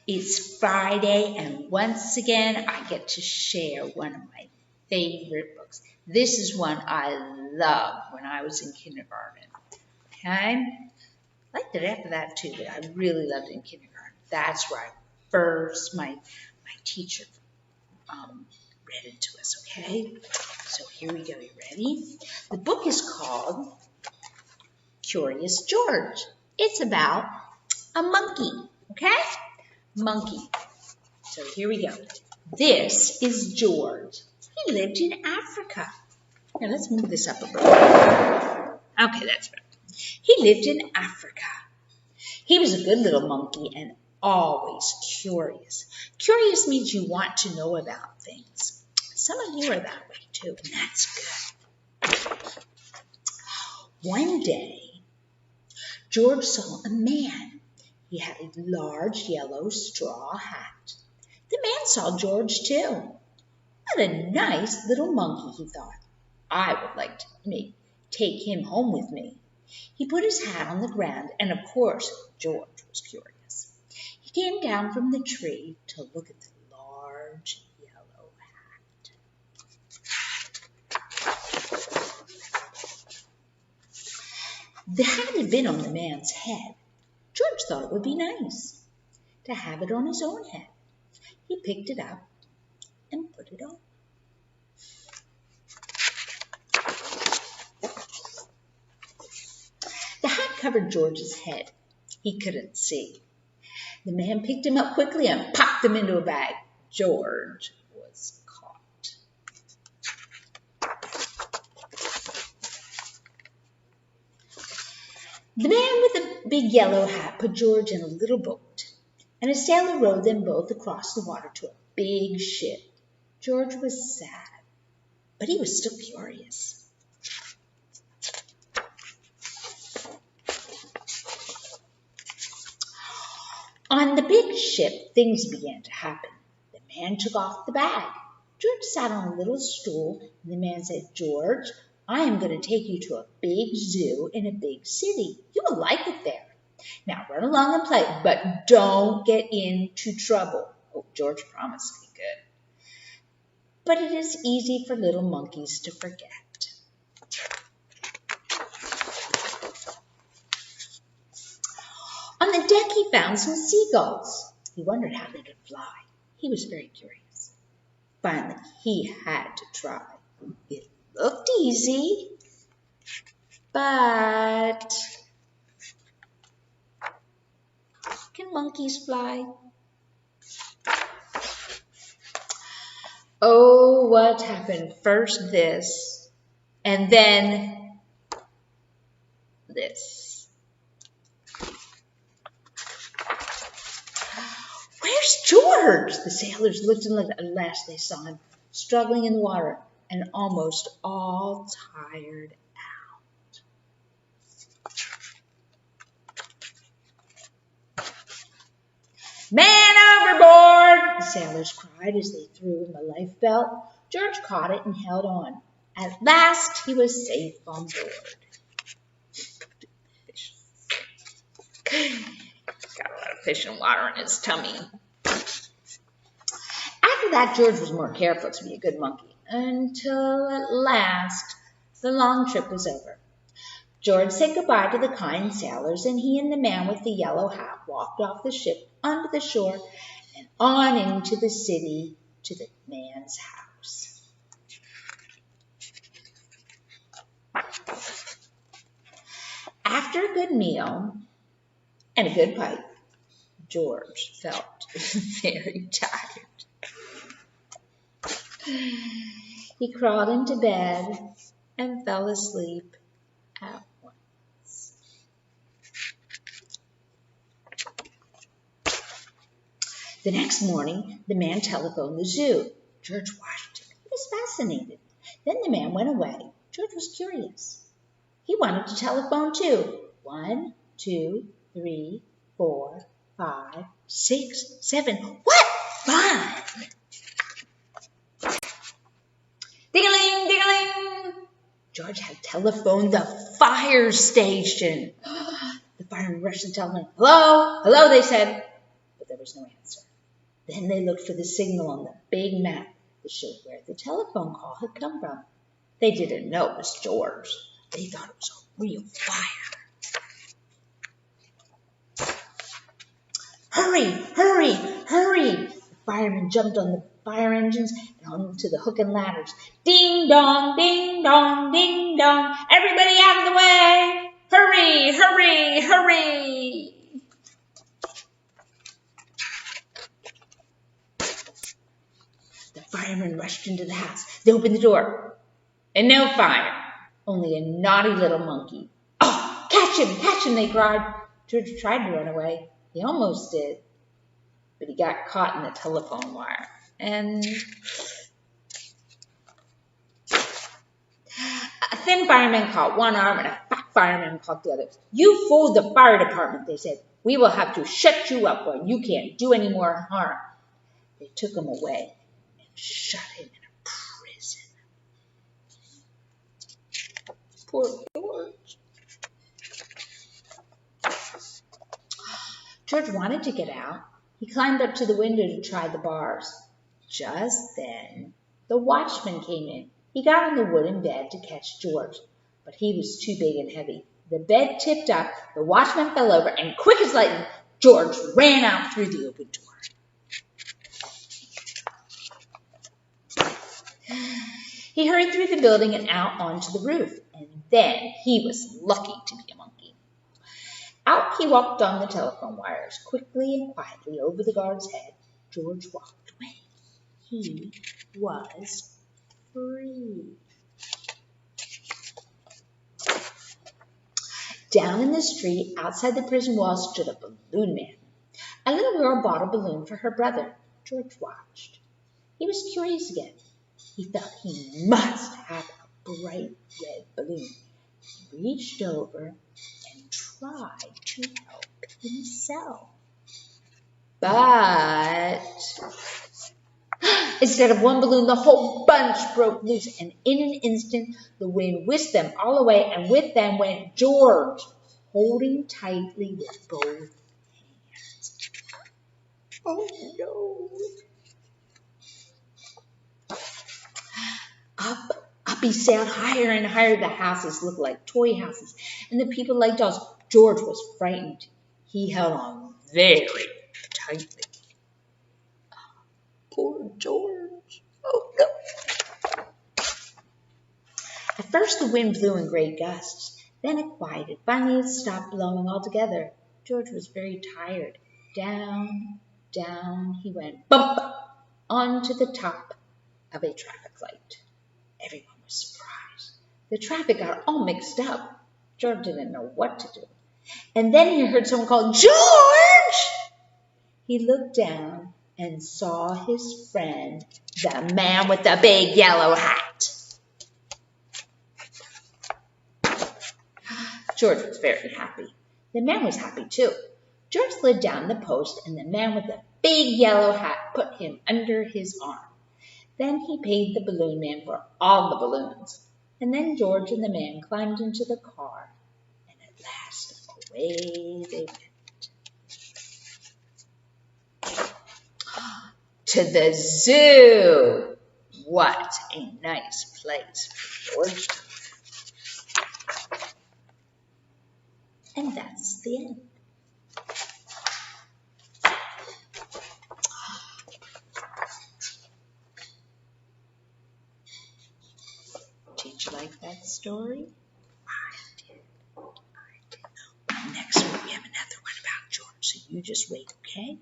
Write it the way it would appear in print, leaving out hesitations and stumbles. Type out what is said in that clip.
It's Friday, and once again, I get to share one of my favorite books. This is one I loved when I was in kindergarten. Okay? I liked it after that too, but I really loved it in kindergarten. That's where my teacher read it to us, okay? So here we go. You ready? The book is called Curious George. It's about a monkey, okay? Monkey. So here we go. This is George. He lived in Africa. Now let's move this up a little. Okay, that's better. He lived in Africa. He was a good little monkey and always curious. Curious means you want to know about things. Some of you are that way too, and that's good. One day, George saw a man. He had a large yellow straw hat. The man saw George too. What a nice little monkey, he thought. I would like to take him home with me. He put his hat on the ground, and of course, George was curious. He came down from the tree to look at the large yellow hat. The hat had been on the man's head. George thought it would be nice to have it on his own head. He picked it up and put it on. The hat covered George's head. He couldn't see. The man picked him up quickly and popped him into a bag. George was caught. The man with the big yellow hat put George in a little boat, and a sailor rowed them both across the water to a big ship. George was sad, but he was still curious. On the big ship, things began to happen. The man took off the bag. George sat on a little stool, and the man said, "George, I am going to take you to a big zoo in a big city. You will like it there. Now run along and play, but don't get into trouble." Oh, George promised to be good. But it is easy for little monkeys to forget. On the deck, he found some seagulls. He wondered how they could fly. He was very curious. Finally, he had to try. It looked easy, but can monkeys fly? Oh, what happened? First this, and then this. "Where's George?" The sailors looked and looked. At last they saw him struggling in the water and almost all tired out. "Man overboard!" the sailors cried as they threw him a life belt. George caught it and held on. At last he was safe on board. Got a lot of fish and water in his tummy. After that, George was more careful to be a good monkey, until at last the long trip was over. George said goodbye to the kind sailors, and he and the man with the yellow hat walked off the ship onto the shore and on into the city to the man's house. After a good meal and a good pipe, George felt very tired. He crawled into bed and fell asleep at once. The next morning, the man telephoned the zoo. George watched him. He was fascinated. Then the man went away. George was curious. He wanted to telephone too. 1, 2, 3, 4, 5, 6, 7. What fun! Ding-a-ling, ding-a-ling. George had telephoned the fire station. The firemen rushed to the telephone. "Hello, hello," they said. But the there was no answer. Then they looked for the signal on the big map that showed where the telephone call had come from. They didn't know it was George. They thought it was a real fire. Hurry, hurry, hurry! The firemen jumped on the fire engines and onto the hook and ladders. Ding dong, ding dong, ding dong. Everybody out of the way! Hurry, hurry, hurry! The firemen rushed into the house. They opened the door. And no fire, only a naughty little monkey. Oh, catch him, they cried. George tried to run away. He almost did, but he got caught in the telephone wire. And a thin fireman caught one arm and a fat fireman caught the other. You fooled the fire department, they said. We will have to shut you up or you can't do any more harm. They took him away and shut him in a prison. Poor George. George wanted to get out. He climbed up to the window to try the bars. Just then, the watchman came in. He got on the wooden bed to catch George, but he was too big and heavy. The bed tipped up, the watchman fell over, and quick as lightning, George ran out through the open door. He hurried through the building and out onto the roof, and then he was lucky to be a monkey. Out he walked on the telephone wires, quickly and quietly over the guard's head. George walked away. He was free. Down in the street, outside the prison walls, stood a balloon man. A little girl bought a balloon for her brother. George watched. He was curious again. He felt he must have a bright red balloon. He reached over and tried to help himself. But instead of one balloon, the whole bunch broke loose, and in an instant the wind whisked them all away, and with them went George, holding tightly with both hands. Oh no! Up he sailed higher and higher. The houses looked like toy houses, and the people like dolls. George was frightened. He held on very tightly. Poor George. Oh, no. At first the wind blew in great gusts. Then it quieted. Finally it stopped blowing altogether. George was very tired. Down, down he went, bump, onto the top of a traffic light. Everyone was surprised. The traffic got all mixed up. George didn't know what to do. And then he heard someone call, George! He looked down and saw his friend, the man with the big yellow hat. George was very happy. The man was happy too. George slid down the post, and the man with the big yellow hat put him under his arm. Then he paid the balloon man for all the balloons. And then George and the man climbed into the car, and at last away they went. To the zoo. What a nice place for George. And that's the end. Did you like that story? I did. Next week we have another one about George, so you just wait, okay?